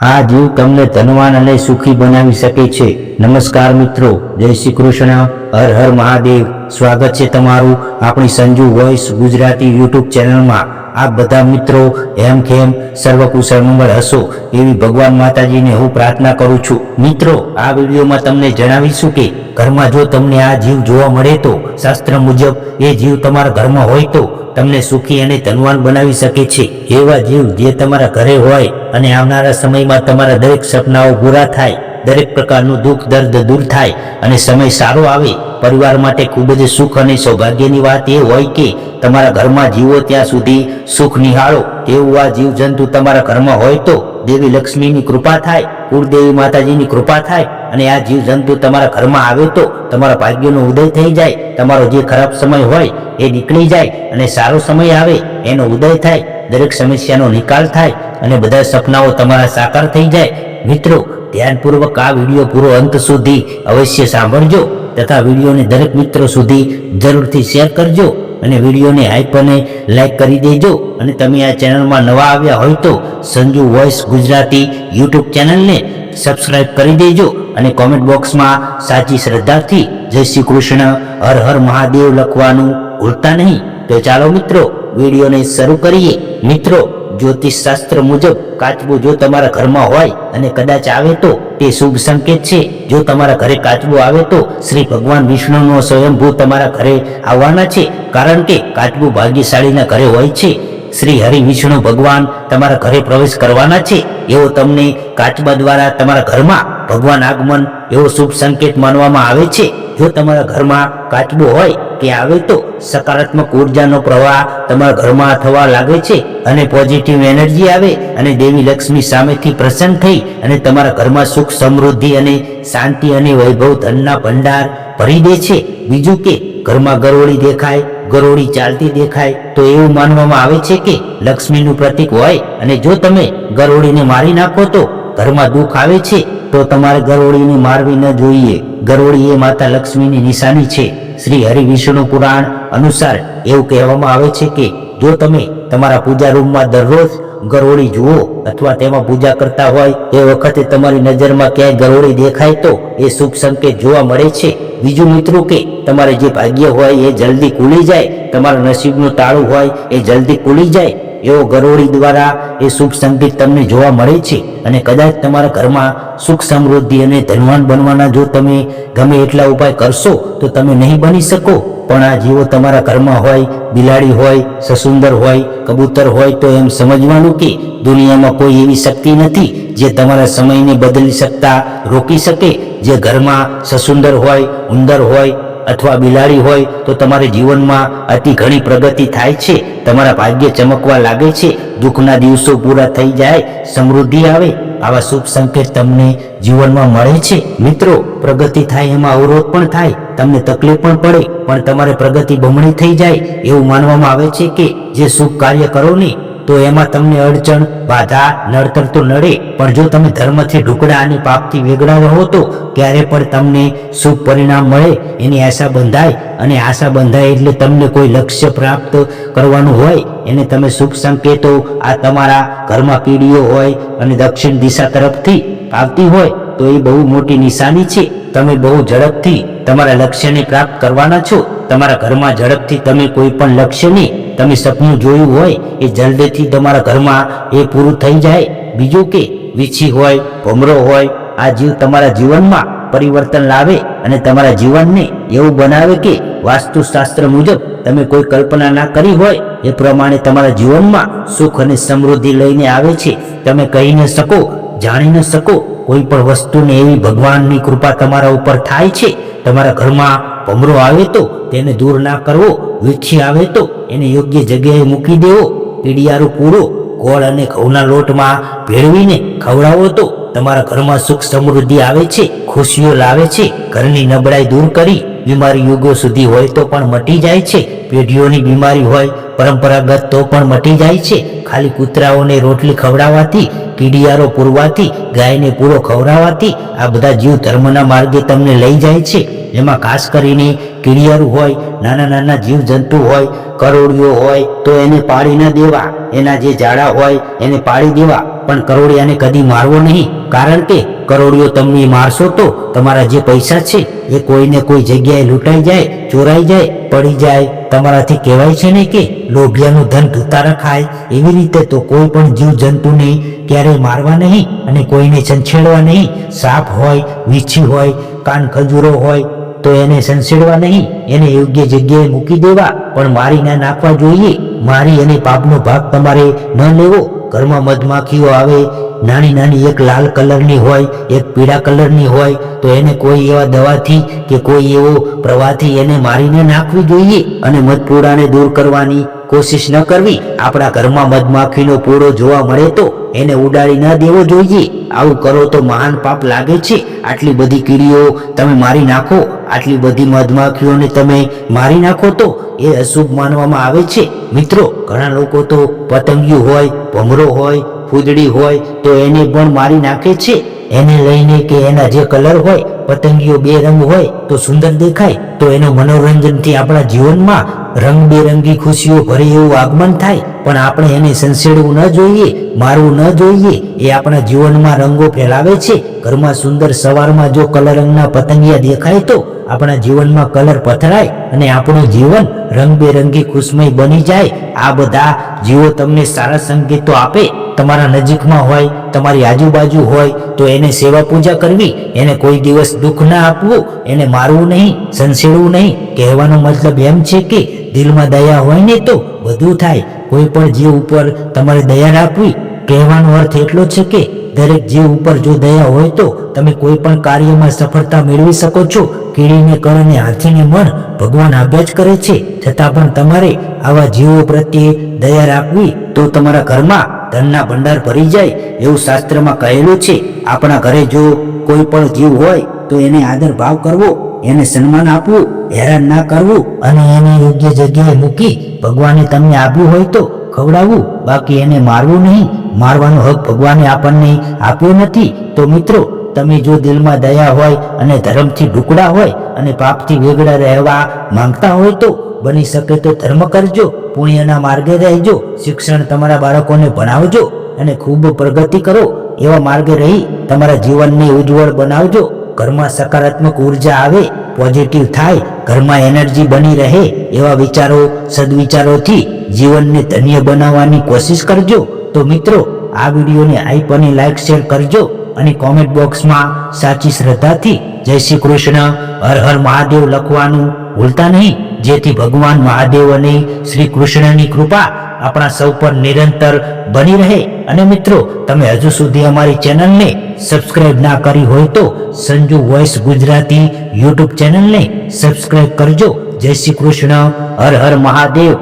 આ જીવ તમને ધનવાન અને સુખી બનાવી શકે છે। નમસ્કાર મિત્રો, જય શ્રી કૃષ્ણ, હર હર મહાદેવ। સ્વાગત છે તમારું આપણી સંજુ વોઇસ ગુજરાતી યુટ્યુબ ચેનલમાં। આપ બધા મિત્રો હેમખેમ સર્વકુશળ મંગળ હશો એવી ભગવાન માતાજીને હું પ્રાર્થના કરું છું। મિત્રો, આ વિડીયોમાં તમને જણાવીશું કે ઘરમાં જો તમને આ જીવ જોવા મળે તો શાસ્ત્ર મુજબ એ જીવ તમારા ઘરમાં હોય તો તમને સુખી અને ધનવાન બનાવી શકે છે। એવા જીવ જે તમારા ઘરે હોય અને આવનારા સમયમાં તમારા દરેક સપનાઓ પૂરા થાય, દરેક પ્રકારનું દુઃખ દર્દ દૂર થાય અને સમય સારો આવે। પરિવાર માટે ખૂબ જ સુખ અને સૌભાગ્યની વાત એ હોય કે તમારા ઘરમાં જીવો ત્યાં સુધી સુખ નિહાળો। એવું આ જીવ જંતુ તમારા ઘરમાં હોય તો દેવી લક્ષ્મીની કૃપા થાય, કુળદેવી માતાજીની કૃપા થાય અને આ જીવ જંતુ તમારા ઘરમાં આવે તો તમારા ભાગ્યનો ઉદય થઈ જાય। તમારો જે ખરાબ સમય હોય એ નીકળી જાય અને સારો સમય આવે એનો ઉદય થાય, દરેક સમસ્યાનો નિકાલ થાય અને બધા સપનાઓ તમારા સાકાર થઈ જાય। મિત્રો, ધ્યાનપૂર્વક આ વિડીયો પૂરો અંત સુધી અવશ્ય સાંભળજો તથા વિડીયોને દરેક મિત્રો સુધી જરૂરથી શેર કરજો અને વિડીયોને હાઈપ અને લાઈક કરી દેજો। અને તમે આ ચેનલમાં નવા આવ્યા હોય તો સંજુ વોઇસ ગુજરાતી યુટ્યુબ ચેનલને સબસ્ક્રાઇબ કરી દેજો અને કોમેન્ટ બોક્સમાં સાચી શ્રદ્ધાથી જય શ્રી કૃષ્ણ, હર હર મહાદેવ લખવાનું ભૂલતા નહીં। તો ચાલો મિત્રો, વિડીયોને શરૂ કરીએ। મિત્રો, જ્યોતિષ શાસ્ત્ર મુજબ કાચબું જો તમારા ઘરમાં હોય અને કદાચ આવે તો તે શુભ સંકેત છે। જો તમારા ઘરે કાચબું આવે તો શ્રી ભગવાન વિષ્ણુનો સ્વયંભૂ તમારા ઘરે આવવાના છે, કારણ કે કાચબું ભાગ્યશાળીના ઘરે હોય છે। શ્રી હરિ વિષ્ણુ ભગવાન તમારા ઘરે પ્રવેશ કરવાના છે એવો તમને કાચબા દ્વારા તમારા ઘરમાં ભગવાન આગમન એવો શુભ સંકેત માનવામાં આવે છે। જો તમારા ઘરમાં કાચબું હોય કે આવે તો સકારાત્મક ઉર્જાનો પ્રવાહ તમારા ઘરમાં થવા લાગે છે અને પોઝિટિવ એનર્જી આવે અને દેવી લક્ષ્મી સામેથી પ્રસન્ન થઈ અને તમારા ઘરમાં સુખ સમૃદ્ધિ અને શાંતિ અને વૈભવ ધનના ભંડાર ભરી દે છે। બીજું કે ઘરમાં ગરોળી દેખાય, ગરોળી ચાલતી દેખાય તો એવું માનવામાં આવે છે કે લક્ષ્મીનું પ્રતીક હોય અને જો તમે ગરોળીને મારી નાખો તો ઘરમાં દુઃખ આવે છે। તો તમારે ગરોળીને મારવી ન જોઈએ। ગરોળી એ માતા લક્ષ્મીની નિશાની છે। શ્રી હરિ વિષ્ણુ પુરાણ અનુસાર એવું કહેવામાં આવે છે કે જો તમે તમારા પૂજા રૂમમાં દરરોજ ગરોળી જુઓ અથવા તેમાં પૂજા કરતા હોય એ વખતે તમારી નજરમાં ક્યાંય ગરોળી દેખાય તો એ શુભ સંકેત જોવા મળે છે। બીજું મિત્રો કે તમારે જે ભાગ્ય હોય એ જલ્દી ખુલી જાય, તમારા નસીબનું તાળું હોય એ જલ્દી ખુલી જાય એવો ગરોળી દ્વારા એ શુભ સંકેત તમને જોવા મળે છે। અને કદાચ તમારા ઘરમાં સુખ સમૃદ્ધિ અને ધનવાન બનવાના જો તમે ગમે એટલા ઉપાય કરશો તો તમે નહીં બની શકો। પણ આ જીવો તમારા ઘરમાં હોય, બિલાડી હોય, સસુંદર હોય, કબૂતર હોય તો એમ સમજવાનું કે દુનિયામાં કોઈ એવી શક્તિ નથી જે તમારા સમયને બદલી શકતા રોકી શકે। જે ઘરમાં સસુંદર હોય, ઉંદર હોય અથવા બિલાડી હોય તો તમારે જીવનમાં અતિ ઘણી પ્રગતિ થાય છે, તમારા ભાગ્ય ચમકવા લાગે છે, દુઃખના દિવસો પૂરા થઈ જાય, સમૃદ્ધિ આવે, આવા શુભ સંકેત તમને જીવનમાં મળે છે। મિત્રો, પ્રગતિ થાય એમાં અવરોધ પણ થાય, તમને તકલીફ પણ પડે, પણ તમારે પ્રગતિ બમણી થઈ જાય એવું માનવામાં આવે છે કે જે શુભ કાર્ય કરો ને તો એમાં તમને અડચણ, બાધા, નડતર તો નડે, પણ જો તમે ધર્મથી ઢુકડા અને પાપથી વેગળા રહો તો ત્યારે પણ તમને શુભ પરિણામ મળે એની આશા બંધાય। અને આશા બંધાય એટલે તમને કોઈ લક્ષ્ય પ્રાપ્ત કરવાનું હોય એને તમે શુભ સંકેતો આ તમારા ઘરમાં કીડીઓ હોય અને દક્ષિણ દિશા તરફથી આવતી હોય તો એ બહુ મોટી નિશાની છે। તમે બહુ ઝડપથી તમારા લક્ષ્યને પ્રાપ્ત કરવાના છો। તમારા ઘરમાં ઝડપથી તમે કોઈ પણ લક્ષ્યને તમે સપનું જોયું હોય એ જલ્દીથી તમારા ઘરમાં એ પૂરું થઈ જાય। બીજું કે વીછી હોય, ભમરો હોય, આ જીવ તમારા જીવનમાં પરિવર્તન લાવે અને તમારા જીવનને એવું બનાવે કે વાસ્તુશાસ્ત્ર મુજબ તમે કોઈ કલ્પના ના કરી હોય એ પ્રમાણે તમારા જીવનમાં સુખ અને સમૃદ્ધિ લઈને આવે છે। તમે કહી ન શકો, જાણી ન શકો કોઈ પણ વસ્તુને એવી ભગવાનની કૃપા તમારા ઉપર થાય છે। તમારા ઘરમાં ભમરો આવે તો તેને દૂર ના કરવો, વીછી આવે તો એને યોગ્ય જગ્યાએ મૂકી દેવો, પીડિયારું પૂરો ગોળ અને ઘઉંના લોટમાં ભેળવીને ખવડાવો તો તમારા ઘરમાં સુખ સમૃદ્ધિ આવે છે, ખુશીઓ લાવે છે, ઘરની નબળાઈ દૂર કરી બીમારી યુગો સુધી હોય તો પણ મટી જાય છે। પેઢીઓની બીમારી હોય, પરંપરાગત તો પણ મટી જાય છે. ખાલી કૂતરાઓને રોટલી ખવડાવવાથી, કીડિયારો પૂરવાથી, ગાયને પૂરો ખવડાવવાથી આ બધા જીવ ધર્મના માર્ગે તમને લઈ જાય છે. એમાં ખાસ કરીને કીડિયારું હોય, નાના નાના જીવ જંતુ હોય, કરોળિયો હોય તો એને પાડી ન દેવા. એના જે જાડા હોય એને પાડી દેવા, પણ કરોળિયાને કદી મારવો નહીં. કારણ કે કરોળિયો તમને મારશો તો તમારા જે પૈસા છે એ કોઈને કોઈ જગ્યાએ લૂંટાઈ જાય, ચોરાઈ જાય, પડી જાય. તમારાથી કહેવાય છે ને કે લોભિયાનું ધન ધુતારા ખાય. એવી રીતે તો કોઈ પણ જીવ જંતુને ક્યારેય મારવા નહીં અને કોઈને છંછેડવા નહીં. સાપ હોય, વીછી હોય, કાન ખજૂરો હોય તો એને સંસેડવા નહીં, એને યોગ્ય જગ્યાએ મૂકી દેવા, પણ મારી ના નાખવા જોઈએ. મારી અને પાપનો ભાગ તમારે ન લેવો. ઘરમાં મધમાખીઓ આવે, નાની નાની, એક લાલ કલરની હોય, એક પીળા કલરની હોય, તો એને કોઈ એવા દવાથી કે કોઈ એવો પ્રવાહથી એને મારીને નાખવી જોઈએ અને મધપૂડાને દૂર કરવાની કોશિશ ન કરવી. આપણા ઘરમાં મધમાખીનો પૂરો જોવા મળે તો એને ઉડાડી ન દેવો જોઈએ. આવું કરો તો મહાન પાપ લાગે છે. આટલી બધી કીડીઓ તમે મારી નાખો, આટલી બધી મધમાખીઓને તમે મારી નાખો તો એ અશુભ માનવામાં આવે છે. મિત્રો, ઘણા લોકો તો પતંગિયું હોય, ભમરો હોય, ફૂદડી હોય તો એને પણ મારી નાખે છે. એને લઈને કે એના જે કલર હોય, પતંગિયો બે રંગ હોય તો સુંદર દેખાય, તો એનો મનોરંજનથી આપણા જીવનમાં રંગબેરંગી ખુશીઓ ભરે એવું આગમન થાય. પણ આપણે એને સંસેડવું ન જોઈએ, મારવું ન જોઈએ. એ આપણા જીવનમાં રંગો ફેલાવે છે. ઘરમાં સુંદર સવારમાં જો કલર રંગના પતંગિયા દેખાય તો આપણા જીવનમાં કલર પથરાય અને આપણું જીવન રંગબેરંગી ખુશમય બની જાય. આ બધા જીવો તમને સારા સંકેતો આપે. તમારા નજીકમાં હોય, તમારી આજુબાજુ હોય તો એને સેવા પૂજા કરવી. એને કોઈ દિવસ દુઃખ ના આપવું, એને મારવું નહીં, સંસેડવું નહીં. કહેવાનો મતલબ એમ છે કે દિલમાં દયા હોય ને તો બધું થાય. કોઈ પણ જીવ ઉપર તમારે દયા રાખવી. કહેવાનો અર્થ એટલો છે કે દરેક જીવ ઉપર જો દયા હોય તો તમે કોઈ પણ કાર્યમાં સફળતા મેળવી શકો છો. કીડીને કણ અને હાથીને મન ભગવાન આપ્યા જ કરે છે, છતાં પણ તમારે આવા જીવો પ્રત્યે દયા રાખવી તો તમારા ઘરમાં ધનના ભંડાર ભરી જાય એવું શાસ્ત્રમાં કહેલું છે. આપણા ઘરે જો કોઈ પણ જીવ હોય તો એને આદર ભાવ કરવો, એને સન્માન આપવું, હેરાન ના કરવું અને એને યોગ્ય જગ્યાએ મૂકી ભગવાને તમને આપ્યું હોય તો ખવડાવવું. બાકી એને મારવું નહીં. મારવાનો હક ભગવાને આપણને આપ્યો નથી. તો મિત્રો, તમે જો દિલમાં દયા હોય અને ધર્મથી ઢુકડા હોય અને પાપથી વેગળા રહેવા માંગતા હોય તો બની શકે તો ધર્મ કરજો, પુણ્યના માર્ગે રહેજો, શિક્ષણ તમારા બાળકોને ભણાવજો અને ખૂબ પ્રગતિ કરો. એવા માર્ગે રહી તમારા જીવનને ઉજ્જવળ બનાવજો. ઘરમાં સકારાત્મક ઉર્જા આવે, પોઝિટિવ થાય, ઘરમાં એનર્જી બની રહે એવા વિચારો, સદવિચારોથી જીવનને ધન્ય બનાવવાની કોશિશ કરજો. તો મિત્રો, આ વિડીયોને આઈપ અને લાઈક શેર કરજો અને કોમેન્ટ બોક્સમાં સાચી શ્રદ્ધાથી જય શ્રી કૃષ્ણ, હર હર મહાદેવ લખવાનું ભૂલતા નહીં, જેથી ભગવાન મહાદેવ અને શ્રી કૃષ્ણની કૃપા આપણા સૌ પર નિરંતર બની રહે. અને મિત્રો, તમે હજુ સુધી અમારી ચેનલને સબસ્ક્રાઇબ ના કરી હોય તો સંજુ વોઇસ ગુજરાતી યુટ્યુબ ચેનલને સબસ્ક્રાઇબ કરજો. જય શ્રી કૃષ્ણ, હર હર મહાદેવ.